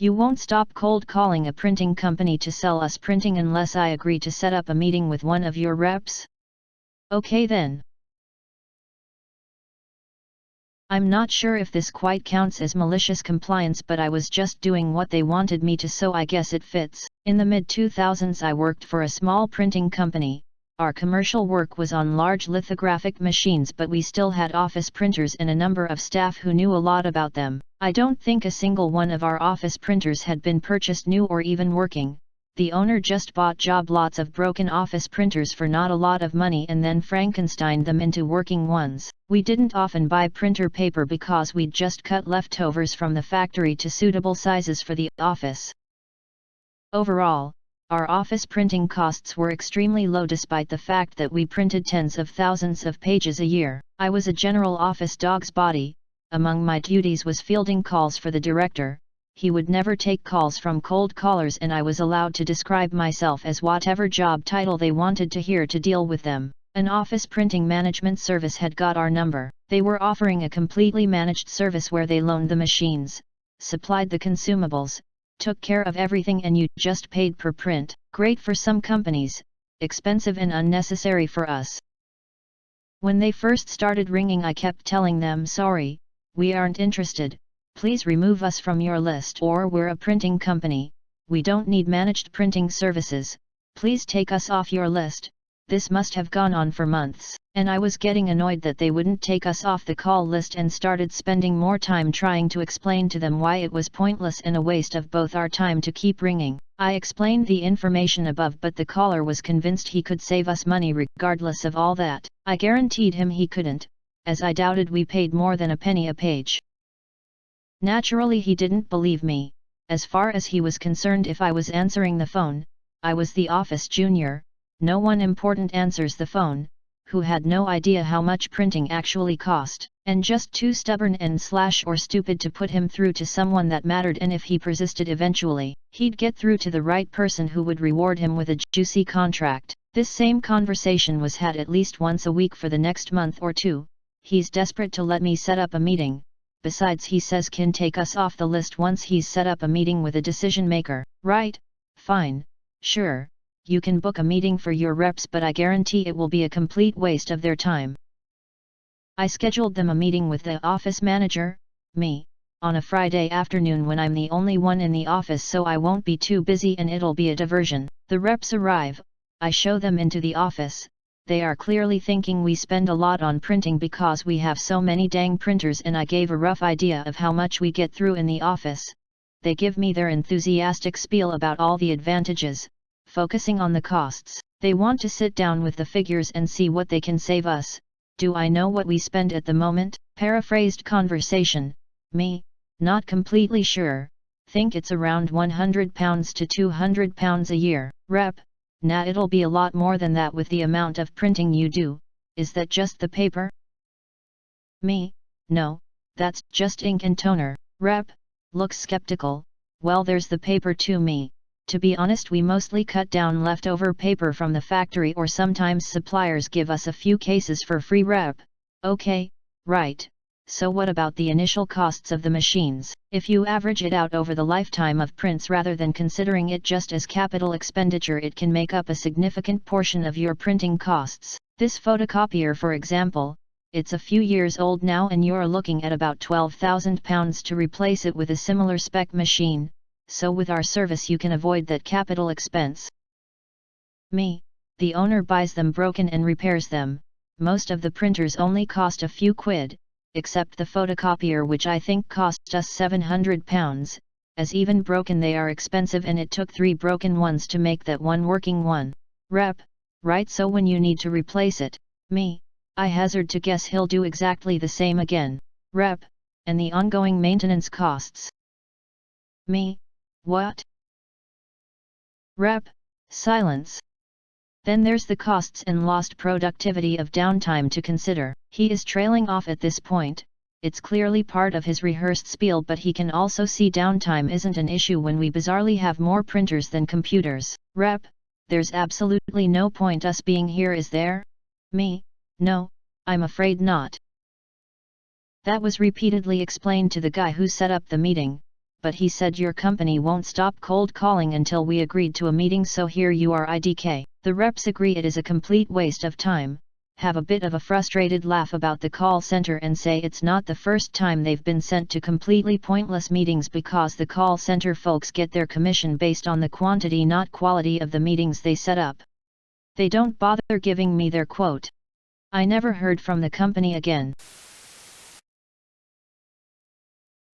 You won't stop cold calling a printing company to sell us printing unless I agree to set up a meeting with one of your reps? Okay then. I'm not sure if this quite counts as malicious compliance, but I was just doing what they wanted me to, so I guess it fits. In the mid-2000s I worked for a small printing company. Our commercial work was on large lithographic machines, but we still had office printers and a number of staff who knew a lot about them. I don't think a single one of our office printers had been purchased new or even working. The owner just bought job lots of broken office printers for not a lot of money and then Frankensteined them into working ones. We didn't often buy printer paper because we'd just cut leftovers from the factory to suitable sizes for the office. Overall, our office printing costs were extremely low despite the fact that we printed tens of thousands of pages a year. I was a general office dog's body. Among my duties was fielding calls for the director. He would never take calls from cold callers and I was allowed to describe myself as whatever job title they wanted to hear to deal with them. An office printing management service had got our number. They were offering a completely managed service where they loaned the machines, supplied the consumables, took care of everything, and you just paid per print. Great for some companies, expensive and unnecessary for us. When they first started ringing I kept telling them, sorry, we aren't interested. Please remove us from your list, or we're a printing company, we don't need managed printing services, please take us off your list. This must have gone on for months, and I was getting annoyed that they wouldn't take us off the call list and started spending more time trying to explain to them why it was pointless and a waste of both our time to keep ringing. I explained the information above, but the caller was convinced he could save us money regardless of all that. I guaranteed him he couldn't, as I doubted we paid more than a penny a page. Naturally he didn't believe me. As far as he was concerned, if I was answering the phone, I was the office junior, no one important answers the phone, who had no idea how much printing actually cost, and just too stubborn and / or stupid to put him through to someone that mattered, and if he persisted eventually, he'd get through to the right person who would reward him with a juicy contract. This same conversation was had at least once a week for the next month or two. He's desperate to let me set up a meeting. Besides, he says can take us off the list once he's set up a meeting with a decision maker. Right? Fine. Sure. You can book a meeting for your reps, but I guarantee it will be a complete waste of their time. I scheduled them a meeting with the office manager, me, on a Friday afternoon when I'm the only one in the office, so I won't be too busy and it'll be a diversion. The reps arrive, I show them into the office. They are clearly thinking we spend a lot on printing because we have so many dang printers, and I gave a rough idea of how much we get through in the office. They give me their enthusiastic spiel about all the advantages, focusing on the costs. They want to sit down with the figures and see what they can save us. Do I know what we spend at the moment? Paraphrased conversation. Me, not completely sure. Think it's around £100 to £200 a year. Rep, nah, it'll be a lot more than that with the amount of printing you do. Is that just the paper? Me, no, that's just ink and toner. Rep, looks skeptical. Well, there's the paper too. Me, to be honest, we mostly cut down leftover paper from the factory, or sometimes suppliers give us a few cases for free. Rep, okay, right. So what about the initial costs of the machines? If you average it out over the lifetime of prints rather than considering it just as capital expenditure, it can make up a significant portion of your printing costs. This photocopier, for example, it's a few years old now and you're looking at about £12,000 to replace it with a similar spec machine, so with our service you can avoid that capital expense. Me, the owner buys them broken and repairs them. Most of the printers only cost a few quid, except the photocopier, which I think cost us £700, as even broken they are expensive, and it took 3 broken ones to make that one working one. Rep, right, so when you need to replace it, me, I hazard to guess he'll do exactly the same again. Rep, and the ongoing maintenance costs. Me, what? Rep, silence. Then there's the costs and lost productivity of downtime to consider. He is trailing off at this point. It's clearly part of his rehearsed spiel, but he can also see downtime isn't an issue when we bizarrely have more printers than computers. Rep, there's absolutely no point us being here, is there? Me, no, I'm afraid not. That was repeatedly explained to the guy who set up the meeting. but he said your company won't stop cold calling until we agreed to a meeting, so here you are IDK. The reps agree it is a complete waste of time, have a bit of a frustrated laugh about the call center and say it's not the first time they've been sent to completely pointless meetings because the call center folks get their commission based on the quantity not quality of the meetings they set up. They don't bother giving me their quote. I never heard from the company again.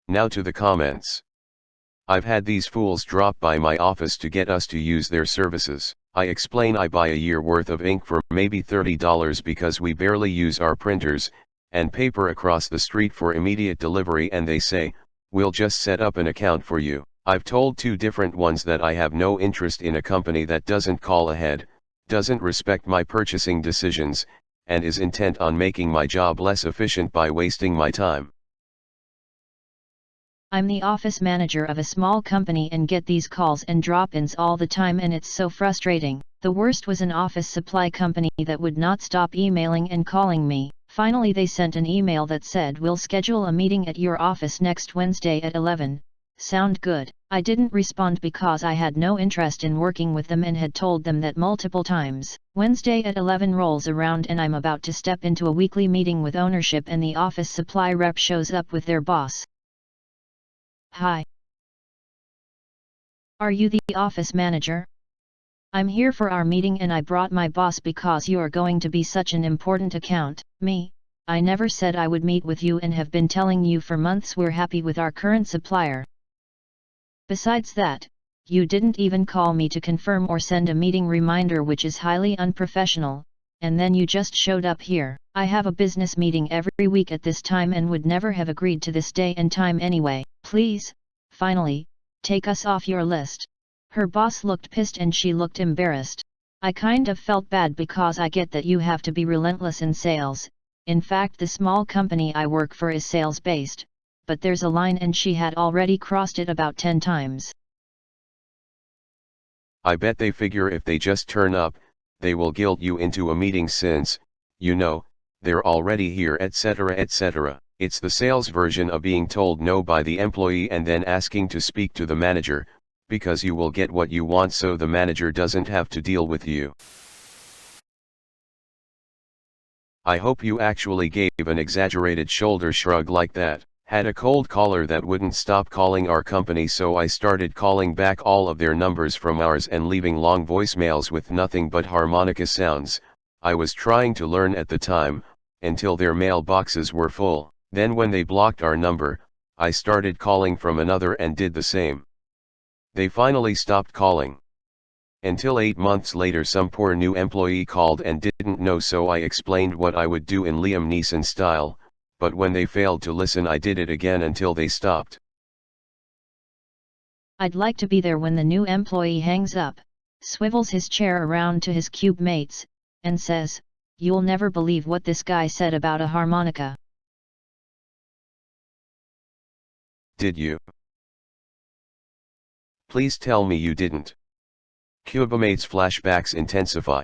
Now to the comments. I've had these fools drop by my office to get us to use their services. I explain I buy a year worth of ink for maybe $30 because we barely use our printers, and paper across the street for immediate delivery, and they say, we'll just set up an account for you. I've told 2 different ones that I have no interest in a company that doesn't call ahead, doesn't respect my purchasing decisions, and is intent on making my job less efficient by wasting my time. I'm the office manager of a small company and get these calls and drop-ins all the time, and it's so frustrating. The worst was an office supply company that would not stop emailing and calling me. Finally they sent an email that said we'll schedule a meeting at your office next Wednesday at 11. Sound good? I didn't respond because I had no interest in working with them and had told them that multiple times. Wednesday at 11 rolls around and I'm about to step into a weekly meeting with ownership, and the office supply rep shows up with their boss. Hi. Are you the office manager? I'm here for our meeting and I brought my boss because you are going to be such an important account. Me? I never said I would meet with you and have been telling you for months we're happy with our current supplier. Besides that, you didn't even call me to confirm or send a meeting reminder, which is highly unprofessional, and then you just showed up here. I have a business meeting every week at this time and would never have agreed to this day and time anyway. Please, finally, take us off your list. Her boss looked pissed and she looked embarrassed. I kind of felt bad because I get that you have to be relentless in sales. In fact, the small company I work for is sales-based, but there's a line and she had already crossed it about 10 times. I bet they figure if they just turn up, they will guilt you into a meeting since, you know, they're already here, etc., etc. It's the sales version of being told no by the employee and then asking to speak to the manager, because you will get what you want so the manager doesn't have to deal with you. I hope you actually gave an exaggerated shoulder shrug like that. Had a cold caller that wouldn't stop calling our company, so I started calling back all of their numbers from ours and leaving long voicemails with nothing but harmonica sounds. I was trying to learn at the time, until their mailboxes were full. Then when they blocked our number, I started calling from another and did the same. They finally stopped calling. Until 8 months later some poor new employee called and didn't know, so I explained what I would do in Liam Neeson style, but when they failed to listen I did it again until they stopped. I'd like to be there when the new employee hangs up, swivels his chair around to his cube mates, and says, "You'll never believe what this guy said about a harmonica." Did you? Please tell me you didn't. Cubemates flashbacks intensify.